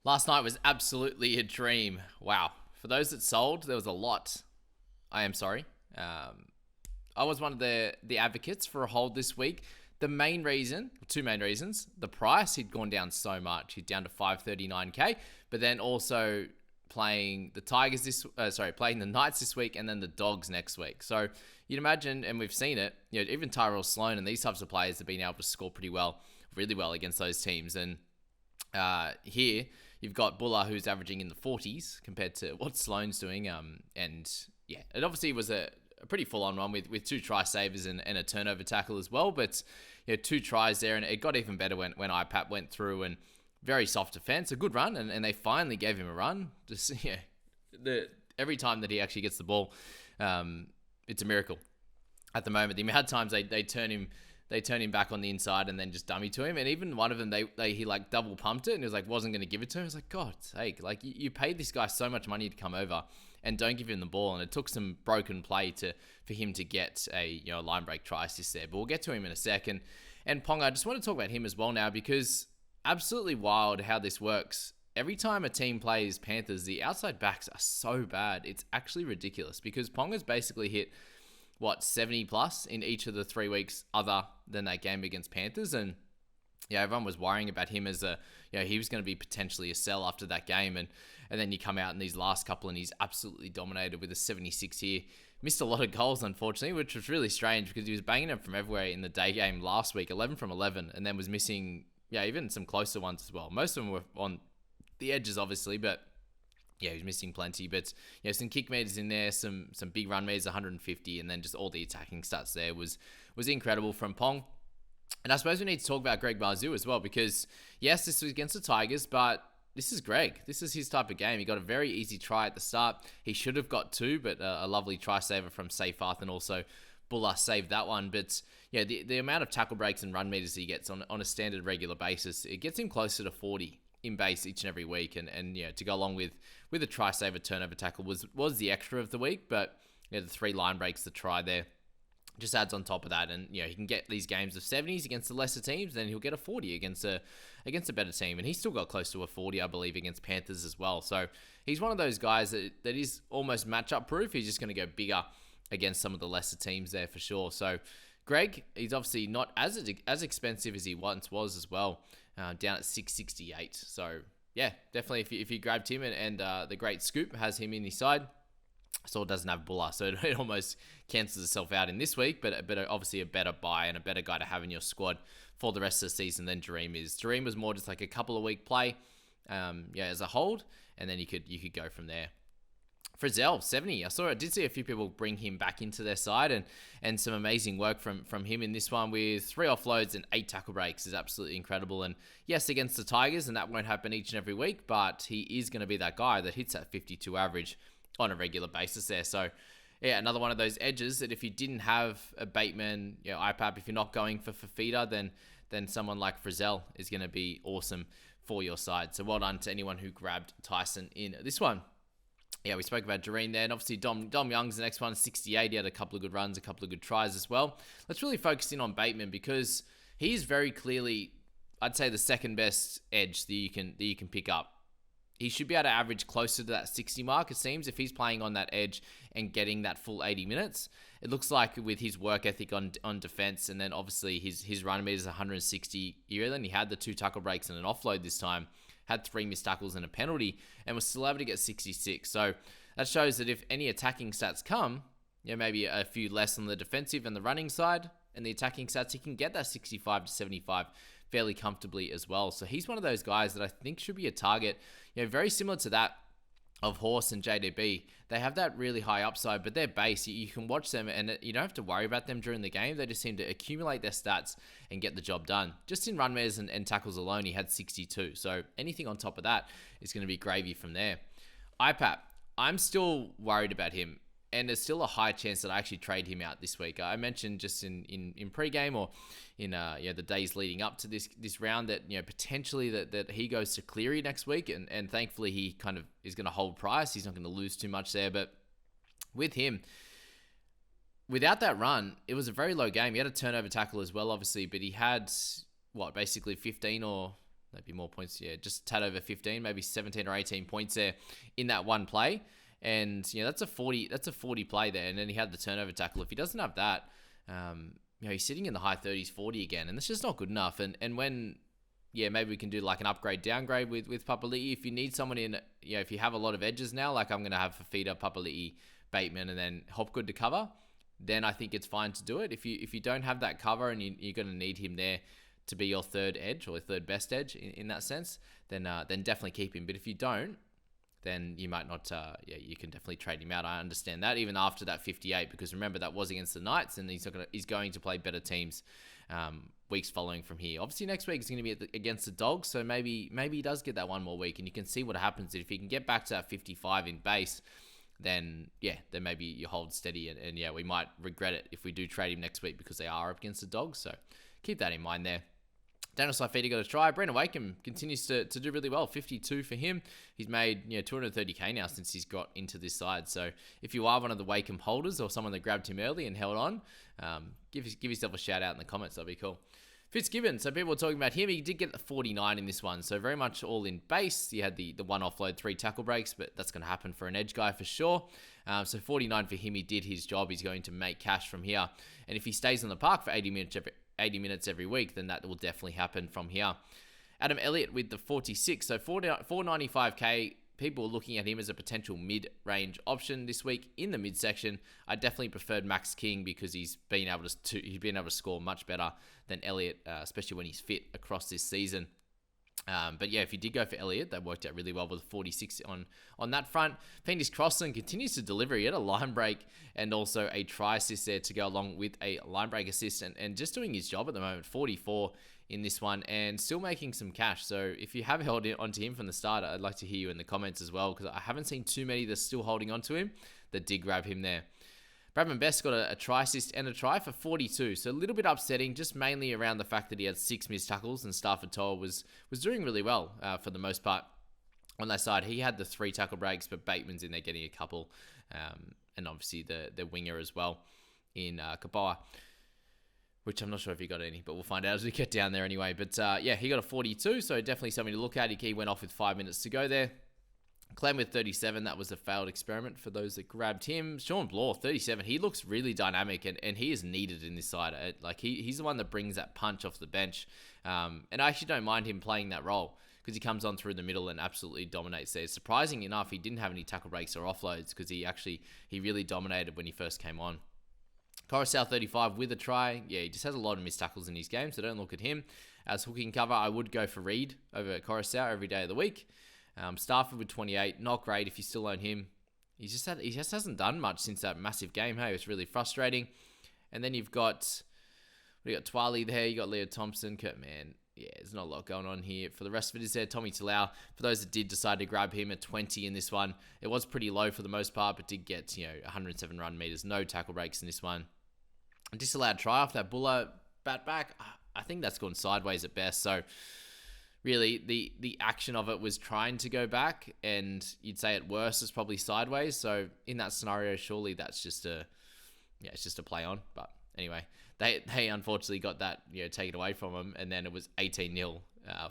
Last night was absolutely a dream. Wow. For those that sold, there was a lot. I am sorry. I was one of the advocates for a hold this week. The main reason, two main reasons, the price, he'd gone down so much. He's down to 539k, but then also playing the playing the Knights this week and then the Dogs next week. So you'd imagine, and we've seen it, even Tyrell Sloan and these types of players have been able to score pretty well, really well against those teams. And here you've got Buller, who's averaging in the 40s compared to what Sloan's doing. And yeah, it obviously was a pretty full-on one with two try savers and a turnover tackle as well. But two tries there, and it got even better when IPAP went through, and very soft defense, a good run, and they finally gave him a run. Just every time that he actually gets the ball, it's a miracle. At the moment, the amount of times they turn him back on the inside and then just dummy to him. And even one of them, he like double pumped it and he was like, wasn't going to give it to him. I was like, God's sake, like you paid this guy so much money to come over and don't give him the ball. And it took some broken play for him to get a line break try assist there. But we'll get to him in a second. And Ponga, I just want to talk about him as well now, because absolutely wild how this works. Every time a team plays Panthers, the outside backs are so bad. It's actually ridiculous, because Ponga's basically hit 70 plus in each of the 3 weeks other than that game against Panthers. And everyone was worrying about him as he was going to be potentially a sell after that game. And then you come out in these last couple and he's absolutely dominated with a 76 here. Missed a lot of goals, unfortunately, which was really strange because he was banging them from everywhere in the day game last week, 11 from 11, and then was missing, even some closer ones as well. Most of them were on the edges, obviously, but he was missing plenty. But some kick meters in there, some big run meters, 150, and then just all the attacking stats there was incredible from Pong. And I suppose we need to talk about Greg Marzhew as well, because yes, this was against the Tigers, but this is Greg. This is his type of game. He got a very easy try at the start. He should have got two, but a lovely try saver from Seyfarth, and also Buller saved that one. But the amount of tackle breaks and run meters he gets on a standard regular basis, it gets him closer to 40 in base each and every week. And to go along with a try saver turnover tackle was the extra of the week. But the 3 line breaks, the try there, just adds on top of that. And he can get these games of 70s against the lesser teams, then he'll get a 40 against a better team. And he still got close to a 40, I believe, against Panthers as well. So he's one of those guys that is almost matchup proof. He's just going to go bigger against some of the lesser teams there for sure. So Greg, he's obviously not as expensive as he once was as well, down at 668. So yeah, definitely if you grabbed him, and the great Scoop has him in his side. So it doesn't have Buller, so it almost cancels itself out in this week, but obviously a better buy and a better guy to have in your squad for the rest of the season than Dream is. Dream was more just like a couple of week play, as a hold, and then you could go from there. Frizzell, 70. I did see a few people bring him back into their side, and some amazing work from him in this one with 3 offloads and 8 tackle breaks is absolutely incredible. And yes, against the Tigers, and that won't happen each and every week, but he is going to be that guy that hits that 52 average on a regular basis there. So yeah, another one of those edges that if you didn't have a Bateman, IPAP, if you're not going for Fafita, then someone like Frizzell is going to be awesome for your side. So well done to anyone who grabbed Tyson in this one. Yeah, we spoke about Doreen there, and obviously Dom Young's the next one, 68. He had a couple of good runs, a couple of good tries as well. Let's really focus in on Bateman, because he's very clearly, I'd say, the second best edge that you can pick up. He should be able to average closer to that 60 mark, it seems, if he's playing on that edge and getting that full 80 minutes. It looks like with his work ethic on defense, and then obviously his run meters 160 year, then he had the 2 tackle breaks and an offload this time, had 3 missed tackles and a penalty, and was still able to get 66. So that shows that if any attacking stats come, maybe a few less on the defensive and the running side, and the attacking stats, he can get that 65 to 75 fairly comfortably as well. So he's one of those guys that I think should be a target, very similar to that of Horse and JDB. They have that really high upside, but they're base. You can watch them and you don't have to worry about them during the game. They just seem to accumulate their stats and get the job done. Just in run meters and tackles alone, he had 62. So anything on top of that is going to be gravy from there. IPAP, I'm still worried about him. And there's still a high chance that I actually trade him out this week. I mentioned just in pre-game or in the days leading up to this round that potentially that he goes to Cleary next week, and thankfully he kind of is going to hold price. He's not going to lose too much there. But with him, without that run, it was a very low game. He had a turnover tackle as well, obviously, but he had basically 15 or maybe more points. Yeah, just a tad over 15, maybe 17 or 18 points there in that one play. And that's a 40 play there. And then he had the turnover tackle. If he doesn't have that, he's sitting in the high 30s, 40 again, and that's just not good enough. And when maybe we can do like an upgrade downgrade with Papali'i. If you need someone in, if you have a lot of edges now, like I'm gonna have Fafita, Papali'i, Bateman, and then Hopgood to cover, then I think it's fine to do it. If you don't have that cover and you're gonna need him there to be your third edge or third best edge in that sense, then definitely keep him. But if you don't, then you might not. You can definitely trade him out. I understand that even after that 58, because remember that was against the Knights, and he's going to play better teams weeks following from here. Obviously, next week is going to be against the Dogs, so maybe he does get that one more week, and you can see what happens if he can get back to that 55 in base. Then maybe you hold steady, and we might regret it if we do trade him next week because they are up against the Dogs. So keep that in mind there. Daniel Saifiti got a try. Brandon Wakeham continues to do really well. 52 for him. He's made 230k now since he's got into this side. So if you are one of the Wakeham holders or someone that grabbed him early and held on, give yourself a shout out in the comments. That'd be cool. Fitzgibbon, so people were talking about him. He did get the 49 in this one, so very much all in base. He had the one offload, 3 tackle breaks, but that's going to happen for an edge guy for sure. So 49 for him. He did his job. He's going to make cash from here. And if he stays on the park for 80 minutes every week, then that will definitely happen from here. Adam Elliott with the 46, so 495k. People are looking at him as a potential mid-range option this week in the midsection. I definitely preferred Max King because he's been able to score much better than Elliott, especially when he's fit across this season. But if you did go for Elliott, that worked out really well with 46 on that front. Phoenix Crossan continues to deliver. He had a line break and also a try assist there to go along with a line break assist, and just doing his job at the moment. 44 in this one and still making some cash. So if you have held onto him from the start, I'd like to hear you in the comments as well, because I haven't seen too many that's still holding onto him that did grab him there. Bradman Best got a try assist and a try for 42. So a little bit upsetting, just mainly around the fact that he had 6 missed tackles, and Stafford Toa was doing really well for the most part on that side. He had the 3 tackle breaks, but Bateman's in there getting a couple, and obviously the winger as well in Kapoa, which I'm not sure if he got any, but we'll find out as we get down there anyway. But he got a 42, so definitely something to look at. He went off with 5 minutes to go there. Clem with 37, that was a failed experiment for those that grabbed him. Sean Bloor, 37, he looks really dynamic, and he is needed in this side. He's the one that brings that punch off the bench. And I actually don't mind him playing that role, because he comes on through the middle and absolutely dominates there. Surprising enough, he didn't have any tackle breaks or offloads, because he really dominated when he first came on. Coruscant 35 with a try. He just has a lot of missed tackles in his game, so don't look at him. As hooking cover, I would go for Reed over Coruscant every day of the week. Stafford with 28, not great if you still own him. He just hasn't done much since that massive game. Hey, it's really frustrating. And then you've got Twali there. You got Leo Thompson, Kurt Mann. There's not a lot going on here. For the rest of it is there. Tommy Talau, for those that did decide to grab him at 20 in this one, it was pretty low for the most part, but did get 107 run meters, no tackle breaks in this one. A disallowed try off that Buller bat back. I think that's gone sideways at best. So really, the action of it was trying to go back, and you'd say at worst it's probably sideways. So in that scenario, surely that's just it's just a play on. But anyway, they unfortunately got that taken away from them, and then it was 18-0,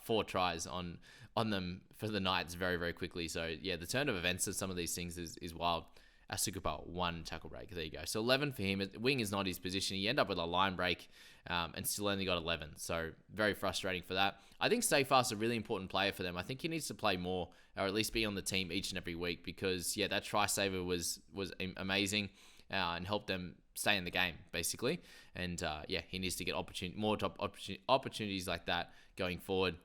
4 tries on them for the Knights very, very quickly. So the turn of events of some of these things is wild. Asukapa, 1 tackle break. There you go. So 11 for him. Wing is not his position. He ended up with a line break and still only got 11. So very frustrating for that. I think Stayfast's a really important player for them. I think he needs to play more, or at least be on the team each and every week, because that try saver was amazing and helped them stay in the game basically. And he needs to get more opportunities like that going forward.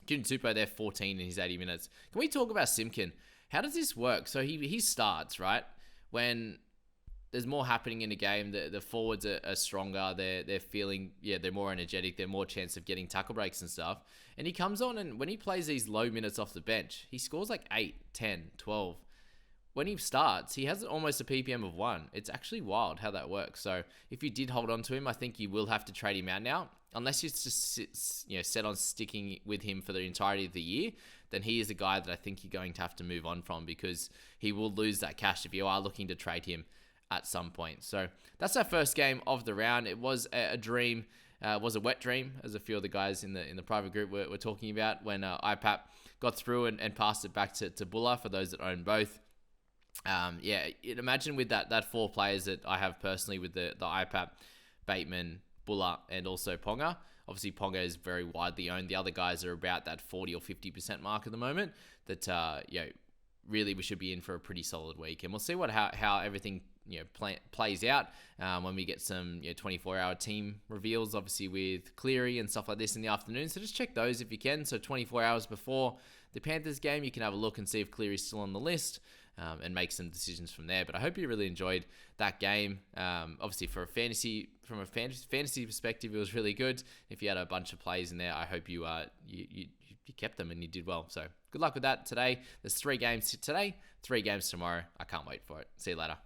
Jun Tupou there, 14 in his 80 minutes. Can we talk about Simpkin? How does this work? So he starts, right? When there's more happening in the game, the forwards are stronger, they're feeling, they're more energetic, they're more chance of getting tackle breaks and stuff. And he comes on, and when he plays these low minutes off the bench, he scores like 8, 10, 12. When he starts, he has almost a PPM of 1. It's actually wild how that works. So if you did hold on to him, I think you will have to trade him out now. Unless you're just set on sticking with him for the entirety of the year, then he is a guy that I think you're going to have to move on from, because he will lose that cash if you are looking to trade him at some point. So that's our first game of the round. It was a dream. was a wet dream, as a few of the guys in the private group were talking about, when IPAP got through and passed it back to Buller for those that own both. Imagine with that 4 players that I have personally with the IPAP, Bateman, Buller, and also Ponga. Obviously, Ponga is very widely owned. The other guys are about that 40 or 50% mark at the moment. That really we should be in for a pretty solid week, and we'll see how everything plays out when we get some 24-hour team reveals, obviously with Cleary and stuff like this in the afternoon. So just check those if you can. So 24 hours before the Panthers game, you can have a look and see if Cleary's still on the list. And make some decisions from there. But I hope you really enjoyed that game. Obviously, from a fantasy perspective, it was really good. If you had a bunch of plays in there, I hope you kept them and you did well. So good luck with that today. There's 3 games today, 3 games tomorrow. I can't wait for it. See you later.